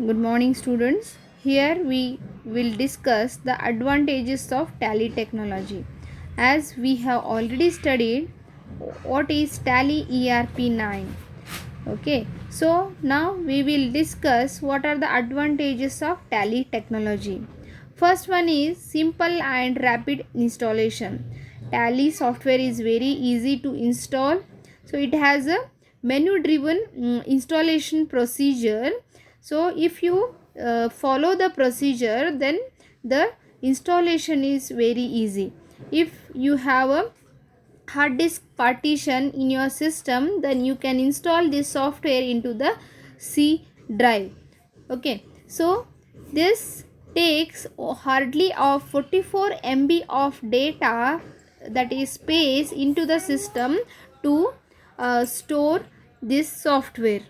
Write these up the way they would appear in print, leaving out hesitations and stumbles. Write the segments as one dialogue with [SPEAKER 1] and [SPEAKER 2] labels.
[SPEAKER 1] Good morning, students. Here we will discuss the advantages of Tally technology. As we have already studied what is Tally ERP9. Okay, so now we will discuss what are the advantages of Tally technology. First one is simple and rapid installation. Tally software is very easy to install. So it has a menu driven installation procedure. So if you follow the procedure, then the installation is very easy. If you have a hard disk partition in your system, then you can install this software into the C drive. Okay, so this takes hardly of 44 MB of data, that is space, into the system to store this software.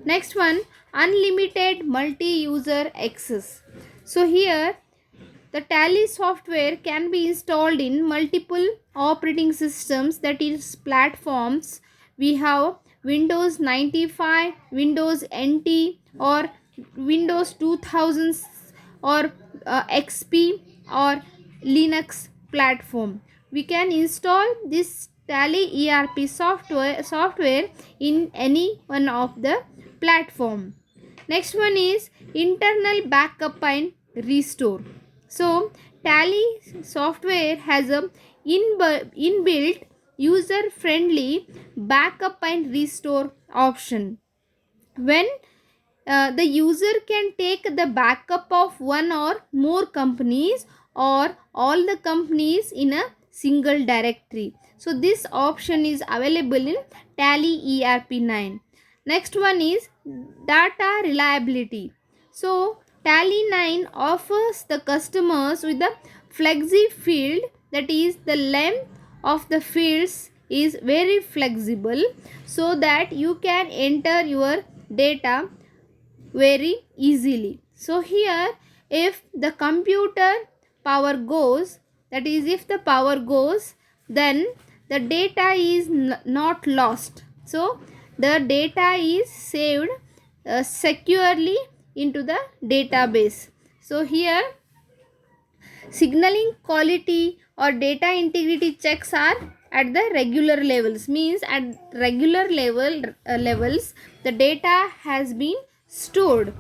[SPEAKER 1] Next one, unlimited multi-user access. So here the Tally software can be installed in multiple operating systems, that is platforms. We have Windows 95, Windows NT, or Windows 2000, or XP, or Linux platform. We can install this Tally ERP software in any one of the platform. Next one is internal backup and restore. So Tally software has a inbuilt user friendly backup and restore option. When the user can take the backup of one or more companies or all the companies in a single directory. So this option is available in Tally ERP9. Next one is data reliability. So Tally 9 offers the customers with a flexi field, that is the length of the fields is very flexible, so that you can enter your data very easily. So here, if the computer power goes, that is if the power goes, then the data is not lost. So the data is saved securely into the database. So here, signaling quality or data integrity checks are at the regular levels, means at regular levels the data has been stored.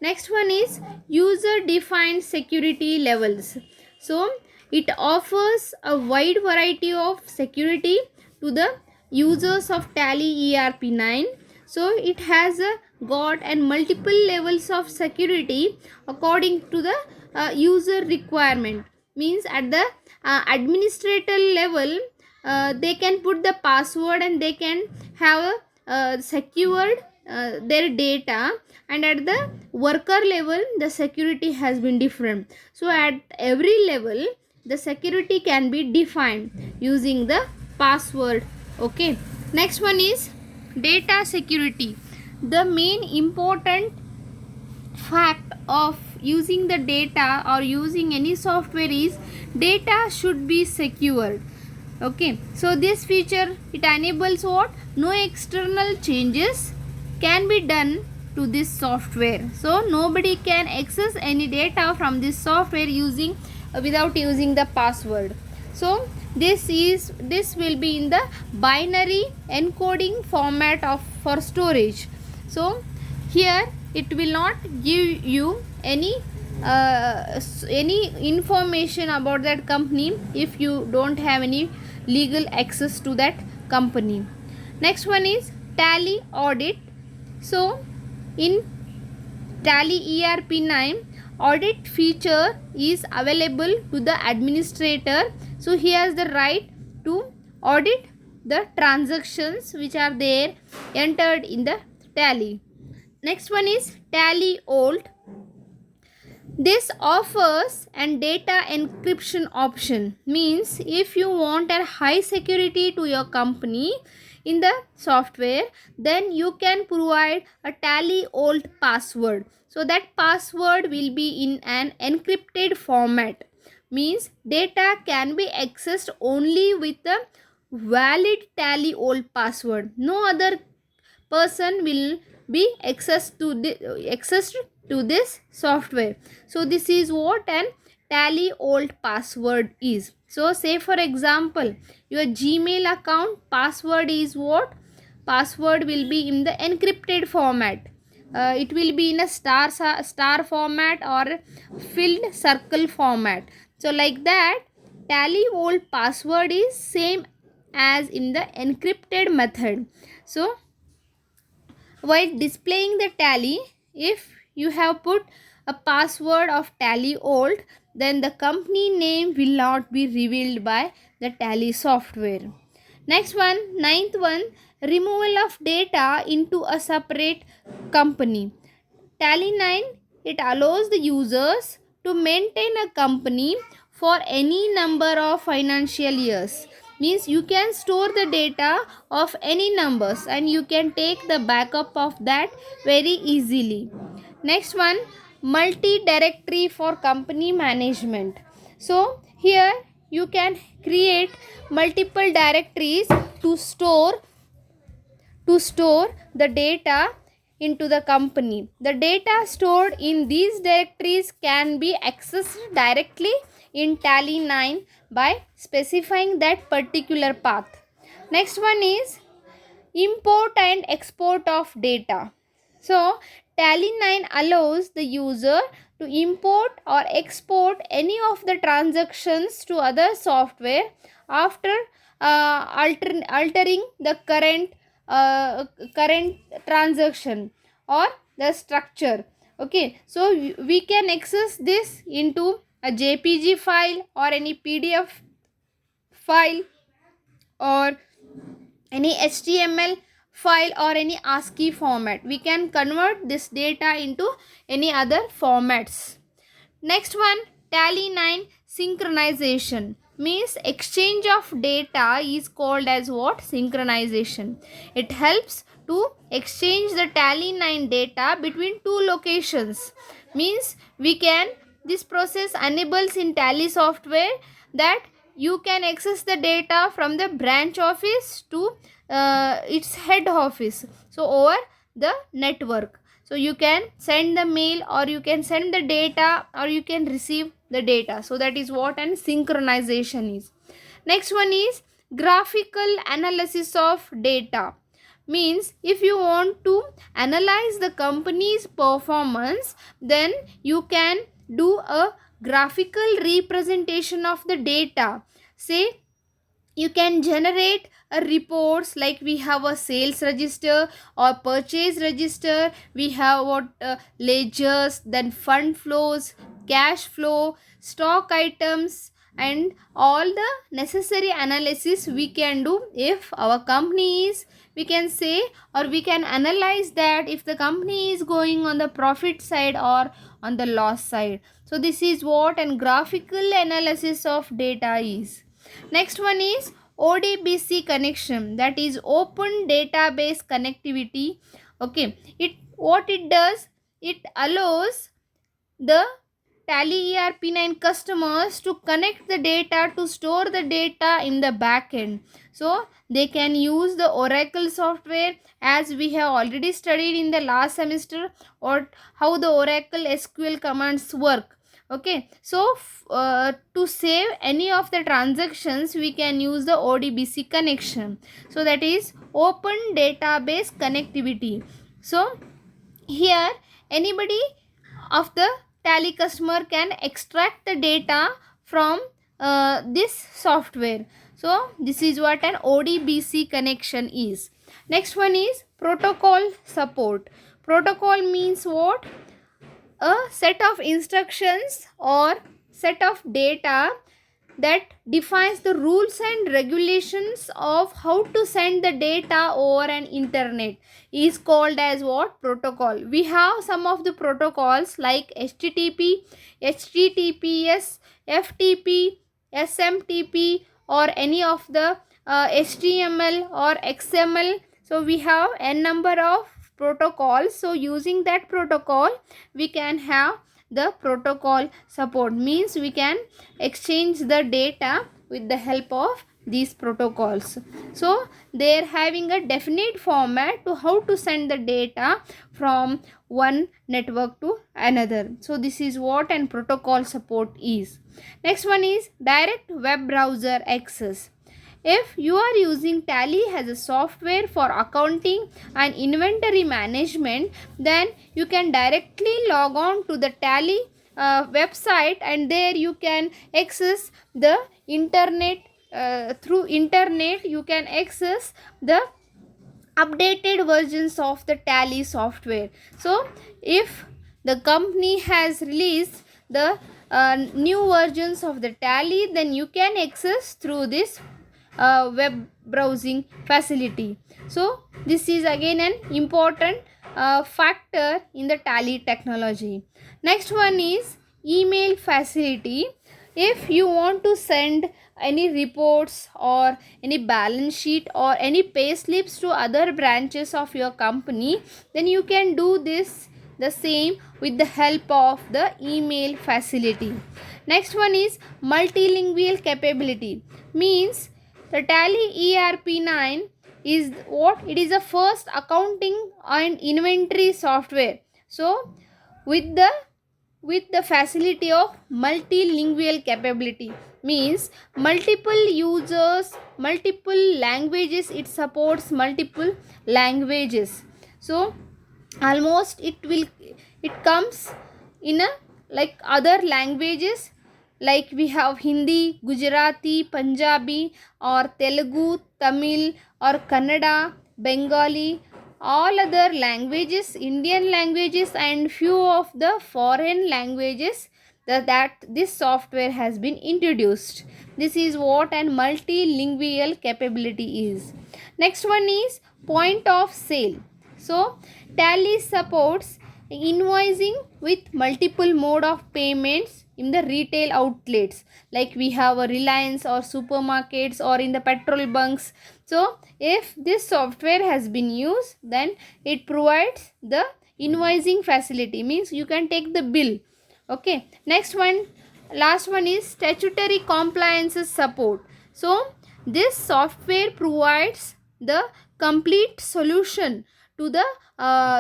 [SPEAKER 1] Next one is user defined security levels. So it offers a wide variety of security to the users of Tally ERP9. So it has got and multiple levels of security according to the user requirement. Means at the administrator level, they can put the password and they can have secured their data, and at the worker level the security has been different. So at every level the security can be defined using the password. Okay, next one is data security. The main important fact of using the data or using any software is data should be secured. Okay, so this feature, it enables what? No external changes can be done to this software. So nobody can access any data from this software using without using the password. So this will be in the binary encoding format of for storage. So here it will not give you any information about that company if you don't have any legal access to that company. Next one is Tally audit. So in Tally ERP9, audit feature is available to the administrator. So he has the right to audit the transactions which are there entered in the Tally. Next one is Tally Vault. This offers an data encryption option. Means if you want a high security to your company in the software, then you can provide a Tally Vault password. So that password will be in an encrypted format. Means data can be accessed only with a valid Tally Vault password. No other person will be accessed to this software. So this is what an tally old password is. So say for example, your Gmail account password is what? Password will be in the encrypted format. It will be in a star format or filled circle format. So like that, tally old password is same as in the encrypted method. So while displaying the tally, if you have put a password of tally old, then the company name will not be revealed by the tally software. Next one, ninth one, removal of data into a separate company. Tally 9, it allows the users to maintain a company for any number of financial years. Means you can store the data of any numbers and you can take the backup of that very easily. Next one, multi-directory for company management. So here you can create multiple directories to store the data into the company. The data stored in these directories can be accessed directly in Tally 9 by specifying that particular path. Next one is import and export of data. So Tally 9 allows the user to import or export any of the transactions to other software after altering the current transaction or the structure. Okay, so we can access this into a JPG file or any PDF file or any HTML file or any ASCII format. We can convert this data into any other formats. Next one, Tally 9 synchronization. Means exchange of data is called as what? Synchronization. It helps to exchange the Tally 9 data between two locations. Means this process enables in Tally software that you can access the data from the branch office to its head office. So over the network. So you can send the mail or you can send the data or you can receive the data. So that is what an synchronization is. Next one is graphical analysis of data. Means if you want to analyze the company's performance, then you can do a graphical representation of the data. Say you can generate a reports like we have a sales register or purchase register, we have what ledgers, then fund flows, cash flow, stock items, and all the necessary analysis we can do if our company is, we can say, or we can analyze that if the company is going on the profit side or on the loss side. So this is what an graphical analysis of data is. Next one is ODBC connection, that is open database connectivity. Okay, what it does, it allows the Tally ERP9 customers to connect the data to store the data in the backend. So they can use the Oracle software, as we have already studied in the last semester, or how the Oracle SQL commands work. Okay, so to save any of the transactions we can use the ODBC connection. So that is open database connectivity. So here anybody of the Tally customer can extract the data from this software. So this is what an ODBC connection is. Next one is protocol support. Protocol means what? A set of instructions or set of data that defines the rules and regulations of how to send the data over an internet is called as what? Protocol. We have some of the protocols like HTTP, HTTPS, FTP, SMTP, or any of the HTML or XML. So we have n number of protocols. So using that protocol we can have the protocol support. Means we can exchange the data with the help of these protocols. So they are having a definite format to how to send the data from one network to another. So this is what an protocol support is. Next one is direct web browser access. If you are using Tally as a software for accounting and inventory management, then you can directly log on to the Tally website, and there you can access the internet. Through internet you can access the updated versions of the Tally software. So if the company has released the new versions of the Tally, then you can access through this web browsing facility. So this is again an important factor in the Tally technology. Next one is email facility. If you want to send any reports or any balance sheet or any pay slips to other branches of your company, then you can do this the same with the help of the email facility. Next one is multilingual capability. Means the Tally ERP9 is what? It is the first accounting and inventory software. So with the facility of multilingual capability, means multiple users, multiple languages, it supports multiple languages. So almost it comes in a like other languages, like we have Hindi, Gujarati, Punjabi, or Telugu, Tamil, or Kannada, Bengali, all other languages, Indian languages, and few of the foreign languages that this software has been introduced. This is what an multilingual capability is. Next one is point of sale. So Tally supports invoicing with multiple mode of payments in the retail outlets, like we have a Reliance or supermarkets or in the petrol bunks. So if this software has been used, then it provides the invoicing facility, means you can take the bill. Okay, next one, last one is statutory compliances support. So this software provides the complete solution to the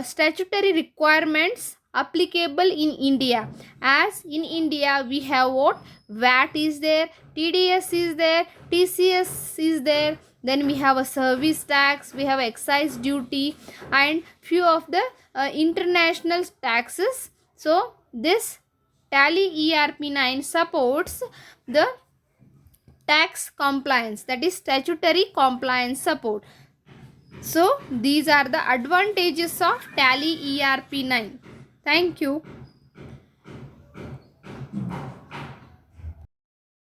[SPEAKER 1] statutory requirements applicable in India. As in India we have what? VAT is there, TDS is there, TCS is there, then we have a service tax, we have excise duty, and few of the international taxes. So this Tally ERP9 supports the tax compliance, that is statutory compliance support. So these are the advantages of Tally ERP9. Thank you.